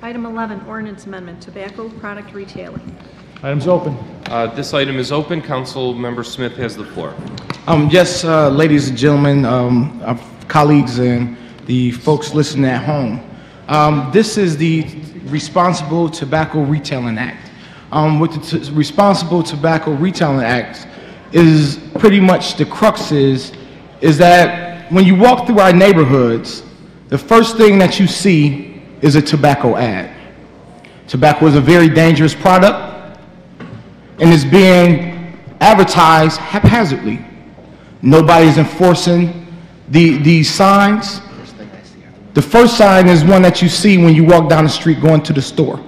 Item 11, ordinance amendment, tobacco product retailing. Item's open. This item is open. Council Member Smith has the floor. Yes, ladies and gentlemen, our colleagues and the folks listening at home. This is the Responsible Tobacco Retailing Act. What the Responsible Tobacco Retailing Act is pretty much the crux is that when you walk through our neighborhoods, the first thing that you see is a tobacco ad. Tobacco is a very dangerous product and is being advertised haphazardly. Nobody's enforcing these signs. The first sign is one that you see when you walk down the street going to the store.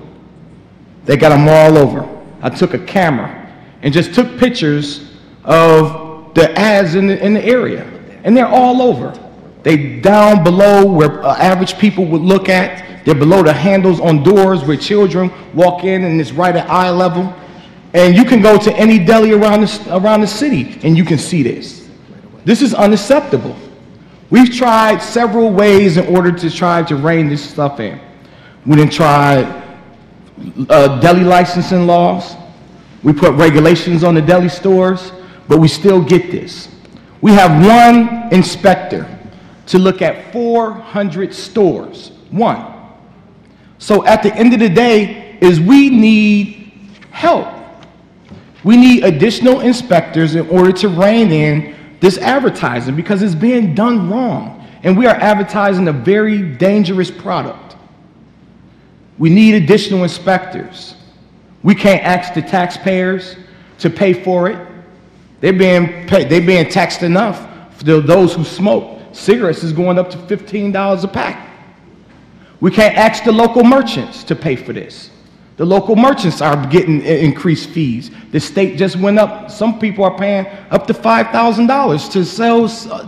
They got them all over. I took a camera and just took pictures of the ads in the area, and they're all over. They down below where average people would look at. They're below the handles on doors where children walk in, and it's right at eye level. And you can go to any deli around the city, and you can see this. This is unacceptable. We've tried several ways in order to try to rein this stuff in. We done tried deli licensing laws. We put regulations on the deli stores, but we still get this. We have one inspector to look at 400 stores. One. So at the end of the day is we need help. We need additional inspectors in order to rein in this advertising because it's being done wrong. And we are advertising a very dangerous product. We need additional inspectors. We can't ask the taxpayers to pay for it. They're being taxed enough for those who smoke. Cigarettes is going up to $15 a pack. We can't ask the local merchants to pay for this. The local merchants are getting increased fees. The state just went up. Some people are paying up to $5,000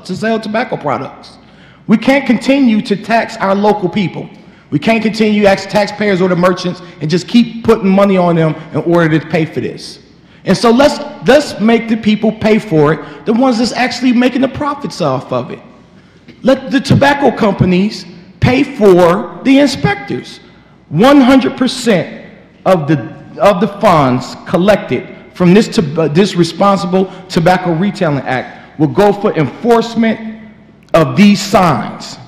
to sell tobacco products. We can't continue to tax our local people. We can't continue to ask taxpayers or the merchants and just keep putting money on them in order to pay for this. And so let's make the people pay for it, the ones that's actually making the profits off of it. Let the tobacco companies pay for the inspectors. 100% of the funds collected from this Responsible Tobacco Retailing Act will go for enforcement of these signs.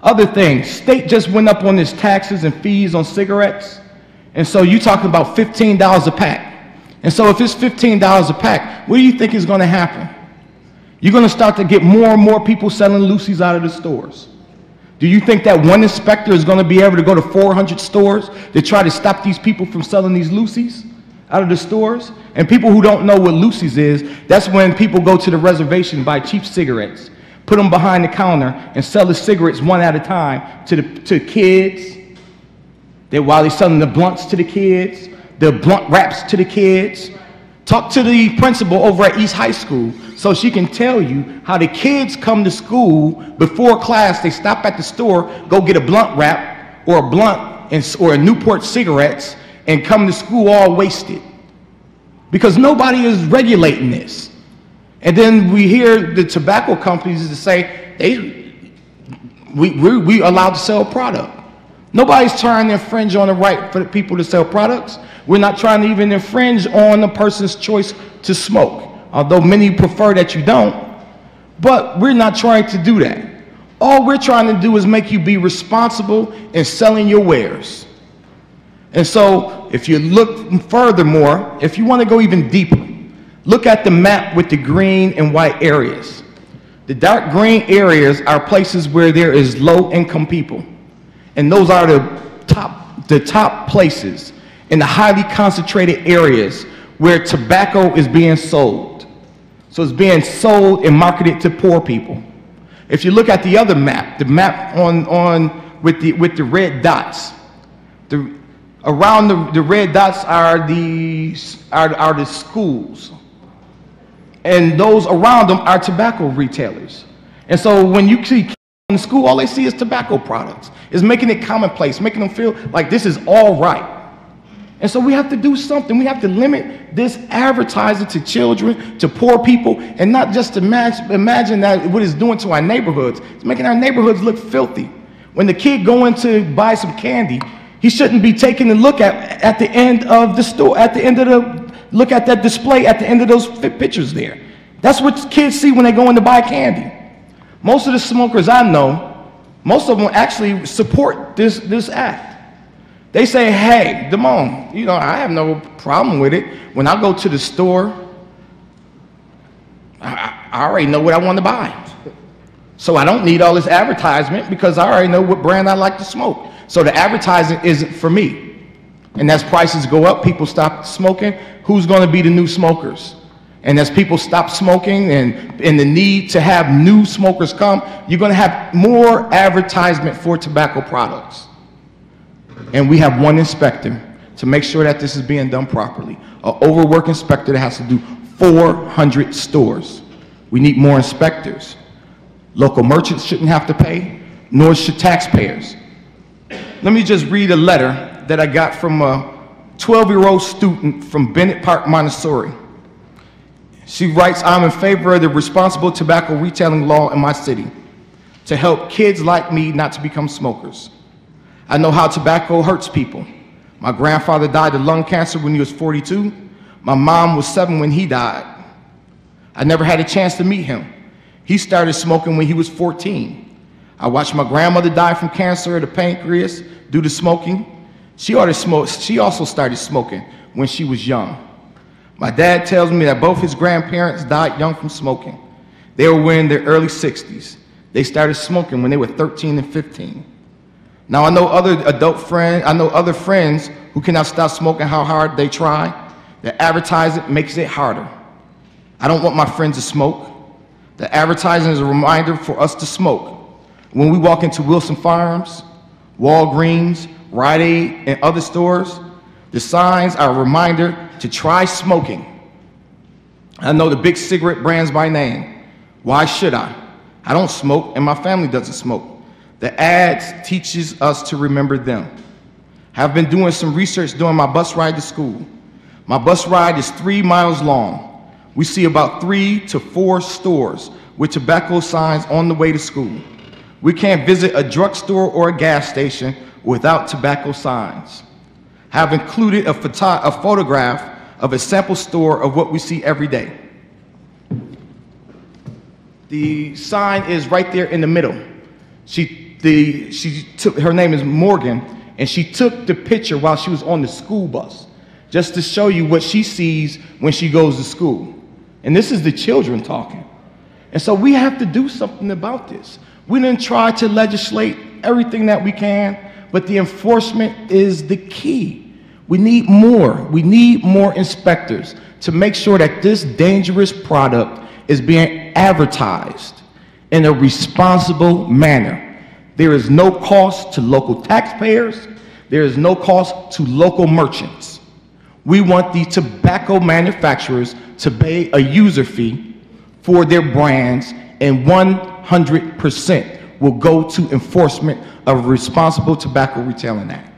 Other things, state just went up on its taxes and fees on cigarettes, and so you're talking about $15 a pack. And so if it's $15 a pack, what do you think is going to happen? You're going to start to get more and more people selling loosies out of the stores. Do you think that one inspector is going to be able to go to 400 stores to try to stop these people from selling these loosies out of the stores? And people who don't know what loosies is, that's when people go to the reservation and buy cheap cigarettes, put them behind the counter, and sell the cigarettes one at a time to kids. While they're selling the blunts to the kids, the blunt wraps to the kids. Talk to the principal over at East High School so she can tell you how the kids come to school before class. They stop at the store, go get a blunt wrap or a blunt or a Newport cigarettes and come to school all wasted because nobody is regulating this. And then we hear the tobacco companies to say we allowed to sell product. Nobody's trying to infringe on the right for the people to sell products. We're not trying to even infringe on the person's choice to smoke, although many prefer that you don't. But we're not trying to do that. All we're trying to do is make you be responsible in selling your wares. And so if you look furthermore, if you want to go even deeper, look at the map with the green and white areas. The dark green areas are places where there is low-income people. And those are the top places in the highly concentrated areas where tobacco is being sold. So it's being sold and marketed to poor people. If you look at the other map, the map with the red dots, around the red dots are the schools. And those around them are tobacco retailers. And so when you see kids in school, all they see is tobacco products. It's making it commonplace, making them feel like this is all right. And so we have to do something. We have to limit this advertising to children, to poor people, and not just imagine that what it's doing to our neighborhoods. It's making our neighborhoods look filthy. When the kid going to buy some candy, he shouldn't be taking a look at the end of the store, look at that display at the end of those pictures there. That's what kids see when they go in to buy candy. Most of the smokers I know, most of them actually support this act. They say, hey, Demone, you know, I have no problem with it. When I go to the store, I already know what I want to buy. So I don't need all this advertisement because I already know what brand I like to smoke. So the advertising isn't for me. And as prices go up, people stop smoking, who's going to be the new smokers? And as people stop smoking and the need to have new smokers come, you're going to have more advertisement for tobacco products. And we have one inspector to make sure that this is being done properly. An overworked inspector that has to do 400 stores. We need more inspectors. Local merchants shouldn't have to pay, nor should taxpayers. Let me just read a letter that I got from a 12-year-old student from Bennett Park, Montessori. She writes, I'm in favor of the responsible tobacco retailing law in my city to help kids like me not to become smokers. I know how tobacco hurts people. My grandfather died of lung cancer when he was 42. My mom was 7 when he died. I never had a chance to meet him. He started smoking when he was 14. I watched my grandmother die from cancer of the pancreas due to smoking. She also started smoking when she was young. My dad tells me that both his grandparents died young from smoking. They were in their early 60s. They started smoking when they were 13 and 15. Now I know other friends who cannot stop smoking how hard they try. The advertising makes it harder. I don't want my friends to smoke. The advertising is a reminder for us to smoke. When we walk into Wilson Farms, Walgreens, Rite Aid, and other stores, the signs are a reminder to try smoking. I know the big cigarette brands by name. Why should I? I don't smoke and my family doesn't smoke. The ads teaches us to remember them. I've been doing some research during my bus ride to school. My bus ride is 3 miles long. We see about 3 to 4 stores with tobacco signs on the way to school. We can't visit a drugstore or a gas station without tobacco signs. I've included a photograph of a sample store of what we see every day. The sign is right there in the middle. Her name is Morgan, and she took the picture while she was on the school bus, just to show you what she sees when she goes to school. And this is the children talking. And so we have to do something about this. We didn't try to legislate everything that we can, but the enforcement is the key. We need more. We need more inspectors to make sure that this dangerous product is being advertised in a responsible manner. There is no cost to local taxpayers. There is no cost to local merchants. We want the tobacco manufacturers to pay a user fee for their brands, and 100% will go to enforcement of Responsible Tobacco Retailing Act.